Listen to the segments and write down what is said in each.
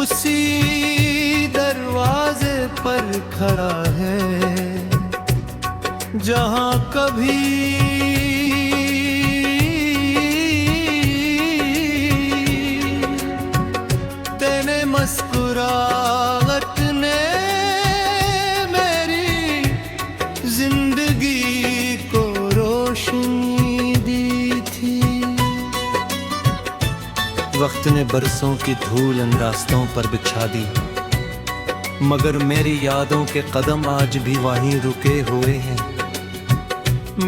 उसी दरवाजे पर खड़ा है जहां कभी तेने मुस्कुराहट ने मेरी जिंदगी को रोशनी दी थी। वक्त ने बरसों की धूल इन रास्तों पर बिछा दी, मगर मेरी यादों के कदम आज भी वहीं रुके हुए हैं।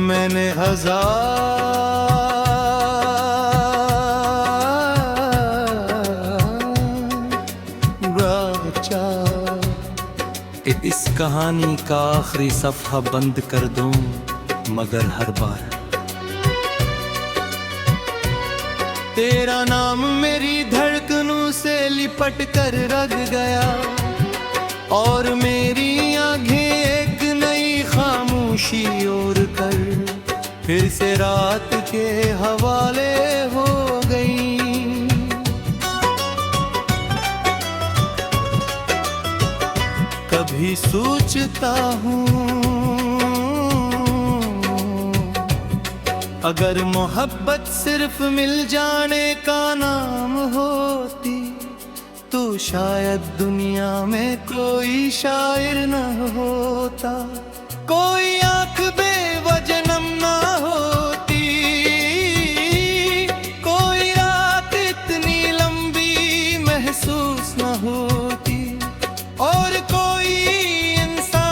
मैंने इस कहानी का आखिरी सफ़हा बंद कर दूं, मगर हर बार तेरा नाम मेरी धड़कनों से लिपट कर रग गया और मेरी आंखें एक नई खामोशी ओर कर फिर से रात के हवाले हो गई। कभी सोचता हूँ अगर मोहब्बत सिर्फ मिल जाने का नाम होती तो शायद दुनिया में कोई शायर न होता, कोई आंख बेवजह नम ना होती, कोई रात इतनी लंबी महसूस न होती और कोई इंसान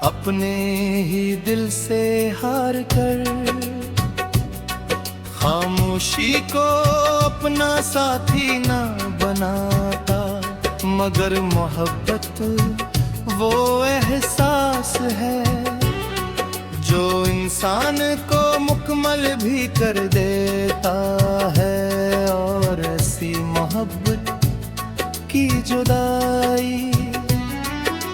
अपने ही दिल से हार कर खामोशी को अपना साथी ना बनाता। मगर मोहब्बत वो एहसास है जो इंसान को मुकम्मल भी कर देता है, और ऐसी मोहब्बत की जुदाई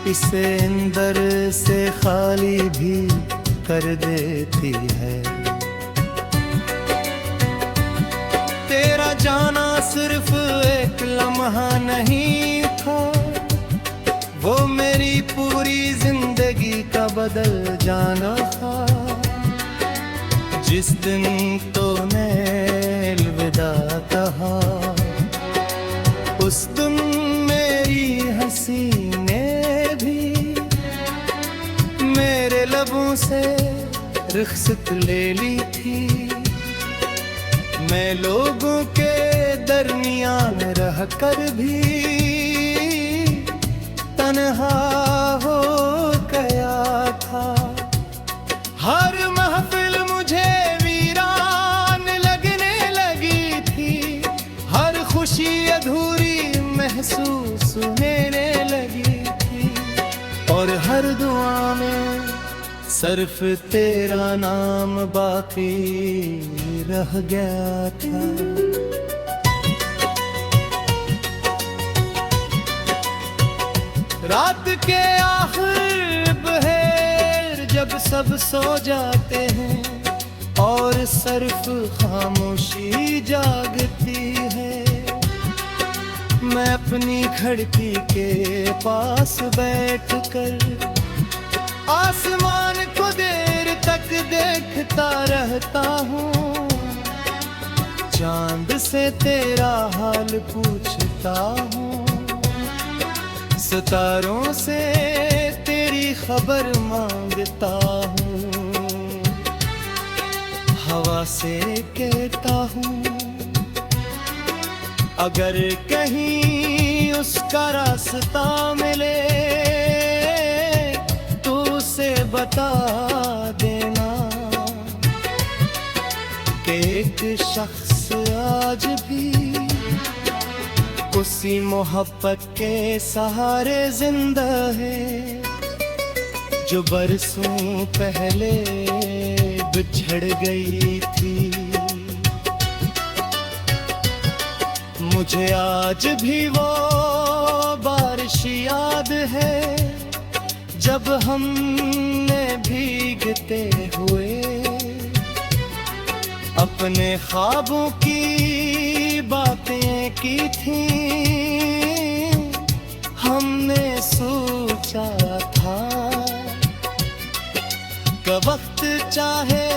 इसे अंदर से खाली भी कर देती है। तेरा जाना सिर्फ एक लम्हा नहीं था, वो मेरी पूरी जिंदगी का बदल जाना था। जिस दिन तूने अलविदा कहा उस दिन मेरी हंसी ने भी मेरे लबों से रुखसत ले ली थी। मैं लोगों के दरमियान रह कर भी तन्हा हो गया था। हर महफिल मुझे वीरान लगने लगी थी, हर खुशी अधूरी महसूस होने लगी थी और हर दुआ में सिर्फ तेरा नाम बाकी रह गया था। रात के आखिर बहेर जब सब सो जाते हैं और सिर्फ खामोशी जागती है, मैं अपनी खिड़की के पास बैठकर आसमान को देर तक देखता रहता हूँ। चांद से तेरा हाल पूछता हूँ, सितारों से तेरी खबर मांगता हूँ, हवा से कहता हूँ अगर कहीं उसका रास्ता मिले तो उसे बता देना कि एक शख्स आज भी उसी मोहब्बत के सहारे जिंदा है जो बरसों पहले बिछड़ गई थी। मुझे आज भी वो बारिश याद है जब हमने भीगते हुए अपने ख्वाबों की बातें की थी, हमने सोचा था कि वक्त चाहे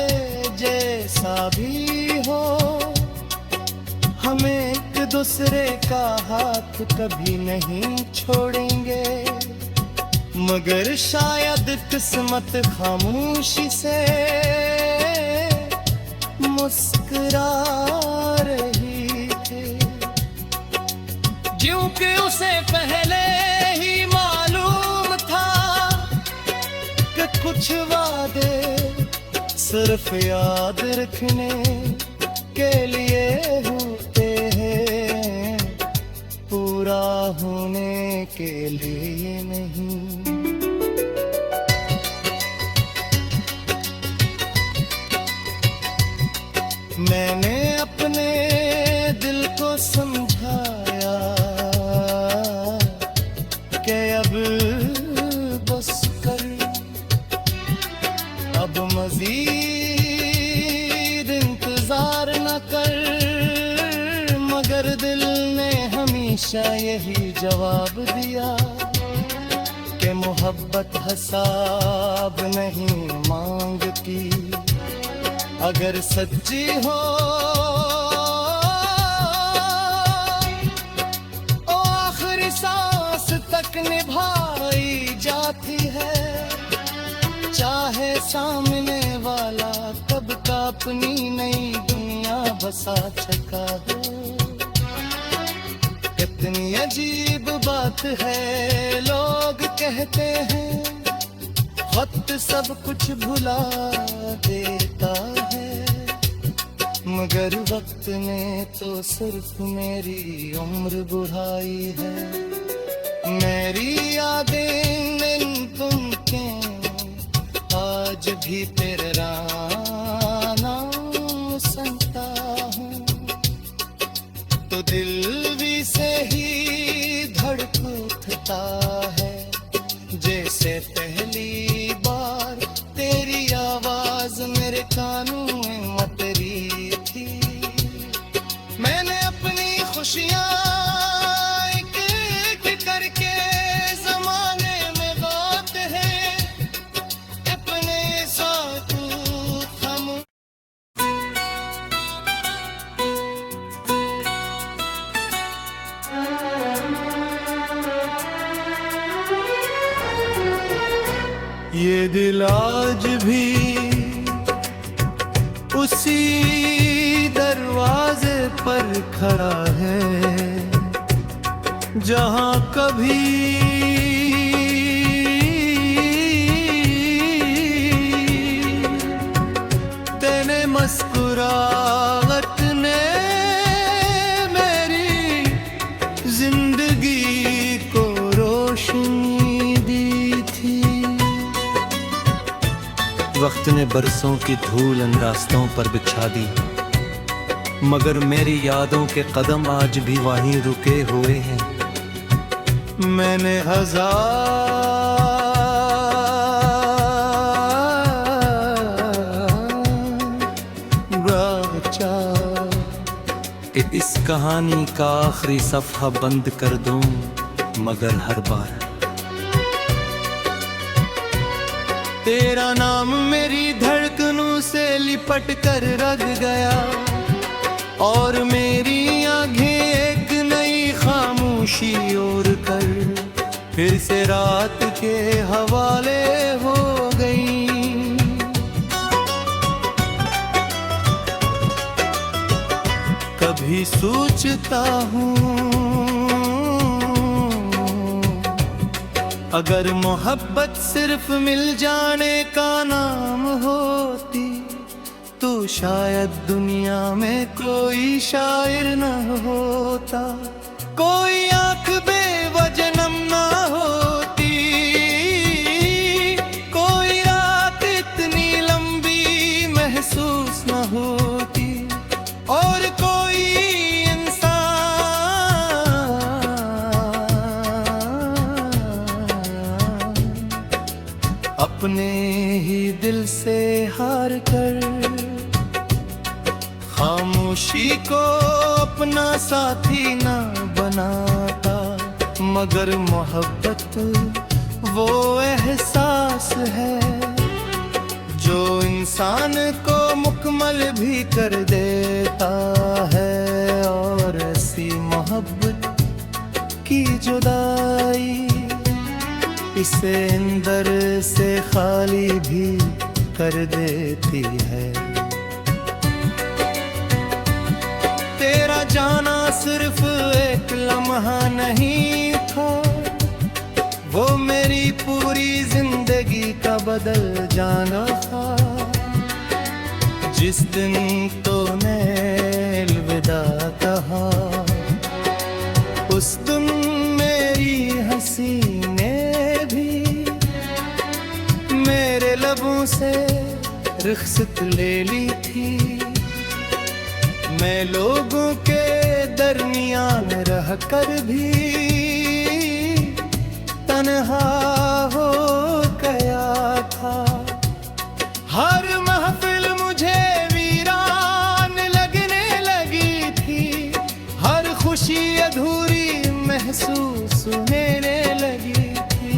जैसा भी हो, हमें एक दूसरे का हाथ कभी नहीं छोड़ेंगे। मगर शायद किस्मत खामोशी से मुस्कुरा रही थी, क्योंकि उसे पहले ही मालूम था कि कुछ वादे सिर्फ याद रखने के लिए होते हैं, पूरा होने के लिए नहीं। मैंने अपने दिल को समझाया कि अब बस कर, अब मजीद इंतजार न कर। मगर दिल ने हमेशा यही जवाब दिया कि मोहब्बत हिसाब नहीं मांगती, अगर सच्ची हो ओ आखिरी सांस तक निभाई जाती है, चाहे सामने वाला कब का अपनी नई दुनिया बसा चुका हो। कितनी अजीब बात है, लोग कहते हैं वक्त सब कुछ भुला देता है, मगर वक्त ने तो सिर्फ मेरी उम्र बढ़ाई है। मेरी यादें तुम के आज भी तेरा नाम सुनता हूँ, तो दिल भी से ही धड़क उठता है, जैसे पहली बार तेरी आवाज मेरे कानों में उतरी थी। मैंने अपनी खुशियाँ एक एक करके जमाने में बात है अपने साथ हम। ये दिल आज भी उसी दरवाजे पर खड़ा है, जहां कभी तेने मुस्कुराहट ने मेरी जिंदगी को रोशनी दी थी। वक्त ने बरसों की धूल इन रास्तों पर बिछा दी, मगर मेरी यादों के कदम आज भी वहीं रुके हुए हैं। मैंने इस कहानी का आखिरी सफ़हा बंद कर दूं, मगर हर बार तेरा नाम मेरी धड़कनों से लिपट कर रख गया, और मेरी आंखें एक नई खामोशी ओर कर फिर से रात के हवाले हो गई। कभी सोचता हूँ अगर मोहब्बत सिर्फ मिल जाने का नाम होती, तो शायद दुनिया में कोई शायर न होता, कोई आँख बेवजह नम ना होती, कोई रात इतनी लंबी महसूस न होती, और कोई अपने ही दिल से हार कर खामोशी को अपना साथी ना बनाता, मगर मोहब्बत वो एहसास है जो इंसान को मुकम्मल भी कर देता है। और ऐसी मोहब्बत की जुदाई इसे अंदर से खाली भी कर देती है। तेरा जाना सिर्फ एक लम्हा नहीं था, वो मेरी पूरी जिंदगी का बदल जाना था। जिस दिन तूने अलविदा कहा, उस दिन मेरी हंसी ने भी मेरे लबों से रुखसत ले ली थी। मैं लोगों के दरमियान रह कर भी तन्हा हो गया था। हर महफिल मुझे वीरान लगने लगी थी, हर खुशी अधूरी महसूस होने लगी थी,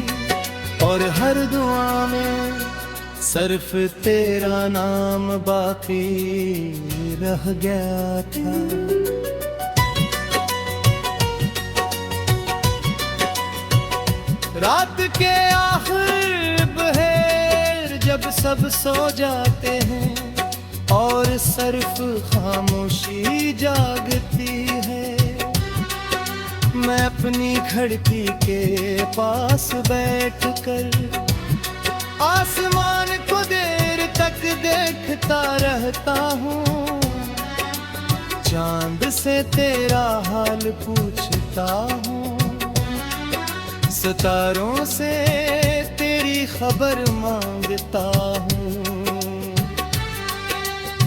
और हर दुआ में सिर्फ तेरा नाम बाकी रह गया था। रात के आखिर पहर जब सब सो जाते हैं और सिर्फ खामोशी जागती है, मैं अपनी खिड़की के पास बैठकर आसमान को देर तक देखता रहता हूँ। चांद से तेरा हाल पूछता हूँ, सितारों से तेरी खबर मांगता हूँ,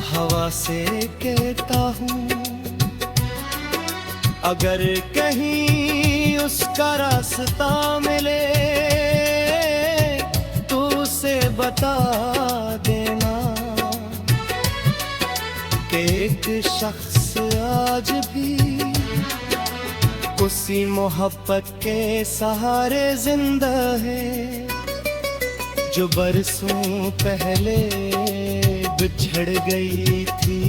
हवा से कहता हूँ अगर कहीं उसका रास्ता मिले से बता देना कि एक शख्स आज भी उसी मोहब्बत के सहारे जिंदा है, जो बरसों पहले बिछड़ गई थी।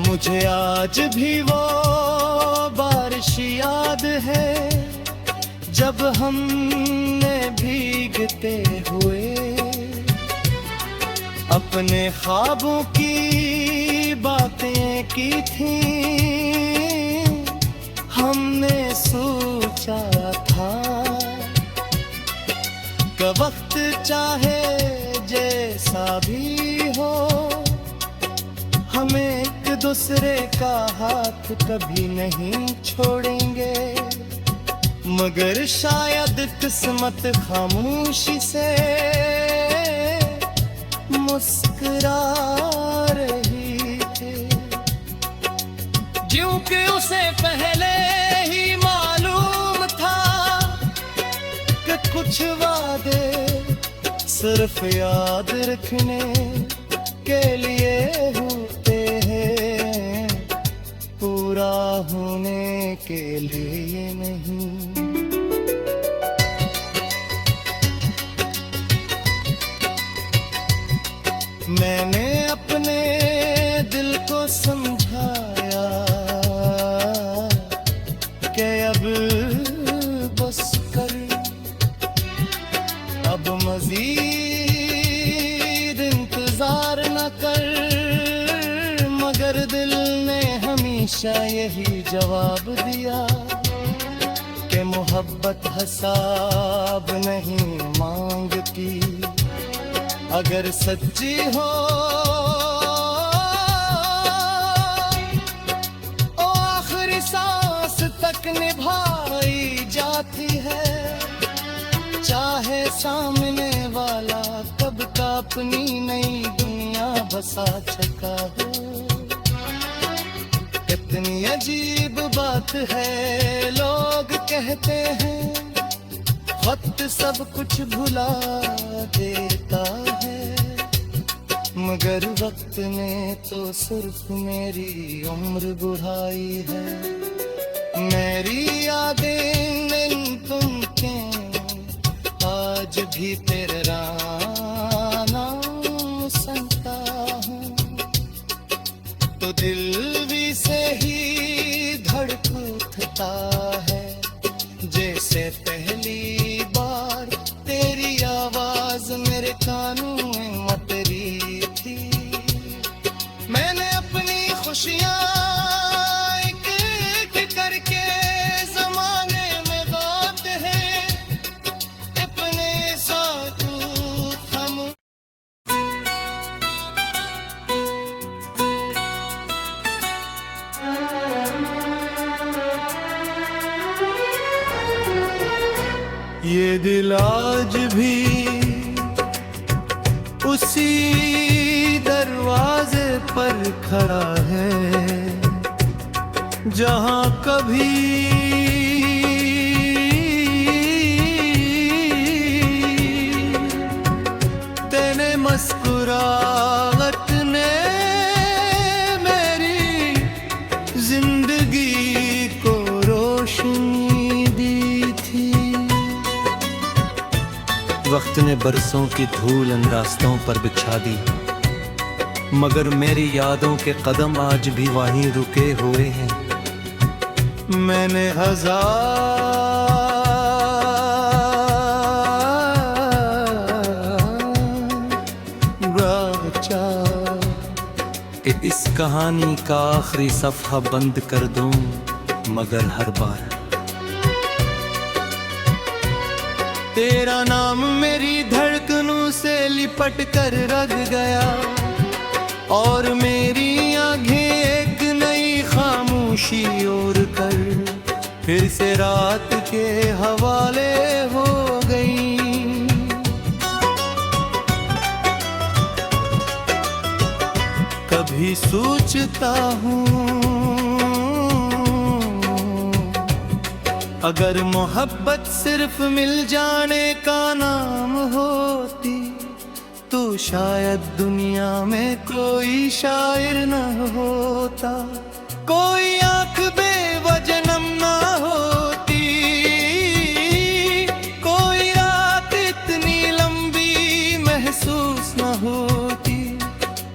मुझे आज भी वो बारिश याद है जब हमने भीगते हुए अपने ख्वाबों की बातें की थी। हमने सोचा था कि वक्त चाहे जैसा भी हो, हमें एक दूसरे का हाथ कभी नहीं छोड़ेंगे, मगर शायद किस्मत खामोशी से मुस्कुरा रही थी, क्योंकि उसे पहले ही मालूम था कि कुछ वादे सिर्फ याद रखने के लिए होते हैं, पूरा होने के लिए नहीं। मैंने अपने दिल को समझाया कि अब बस कर, अब मजीद इंतजार न कर, मगर दिल ने हमेशा यही जवाब दिया कि मोहब्बत हिसाब नहीं मांगती, अगर सच्ची हो ओ आखिरी सांस तक निभाई जाती है, चाहे सामने वाला कब का अपनी नई दुनिया बसा चुका हो। कितनी अजीब बात है, लोग कहते हैं वक्त सब कुछ भुला देता है, मगर मगर वक्त ने तो सिर्फ मेरी उम्र बढ़ाई है। मेरी यादें नहीं तुम के आज भी तेरे नाम सुनता हूँ, तो दिल भी से ही धड़क उठता है, जैसे पहली बार तेरी आवाज मेरे कानों में उतरी थी। मैंने अपनी खुशियाँ एक एक करके जमाने में बात है अपने साथ हम। ये दिल आज भी उसी दरवाजे पर खड़ा है जहां कभी तेने मुस्कुराहट ने मेरी जिंदगी को रोशनी दी थी। वक्त ने बरसों की धूल इन रास्तों पर बिछा दी, मगर मेरी यादों के कदम आज भी वहीं रुके हुए हैं। मैंने इस कहानी का आखिरी सफ़हा बंद कर दूं, मगर हर बार तेरा नाम मेरी धड़कनों से लिपट कर रख गया, और मेरी आंखें एक नई खामोशी ओर कर फिर से रात के हवाले हो गई। कभी सोचता हूँ अगर मोहब्बत सिर्फ मिल जाने का नाम होती, तो शायद दुनिया में कोई शायर न होता, कोई आंख बेवजह नम ना होती, कोई रात इतनी लंबी महसूस न होती,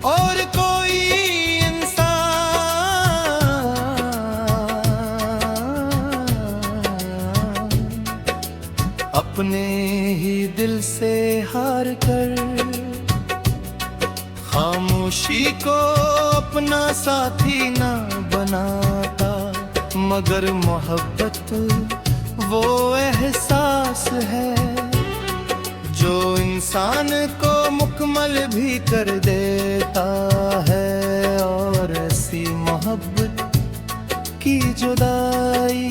और कोई अपने ही दिल से हार कर खामोशी को अपना साथी ना बनाता। मगर मोहब्बत वो एहसास है जो इंसान को मुकम्मल भी कर देता है, और ऐसी मोहब्बत की जुदाई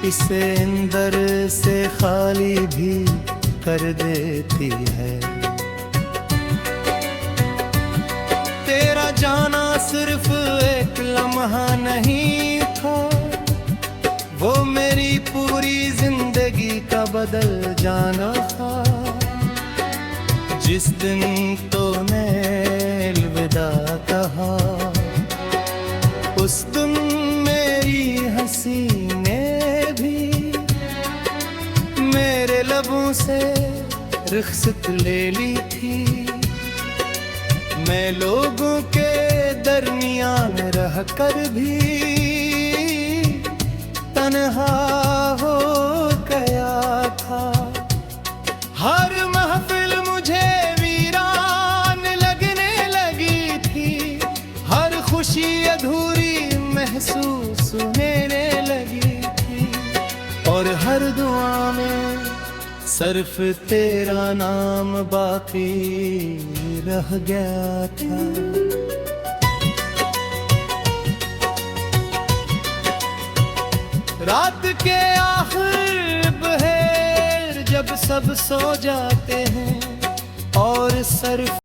इसे अंदर से खाली भी कर देती है। तेरा जाना सिर्फ एक लम्हा नहीं था, वो मेरी पूरी जिंदगी का बदल जाना था। जिस दिन तूने अलविदा कहा, उस दिन मेरी हंसी मेरे लबों से रुखसत ले ली थी। मैं लोगों के दरमियान रह कर भी तन्हा हो गया था। हर महफिल मुझे वीरान लगने लगी थी, हर खुशी अधूरी महसूस होने लगी थी, और हर दुआ में सिर्फ तेरा नाम बाकी रह गया था। रात के आखिर पहर जब सब सो जाते हैं और सिर्फ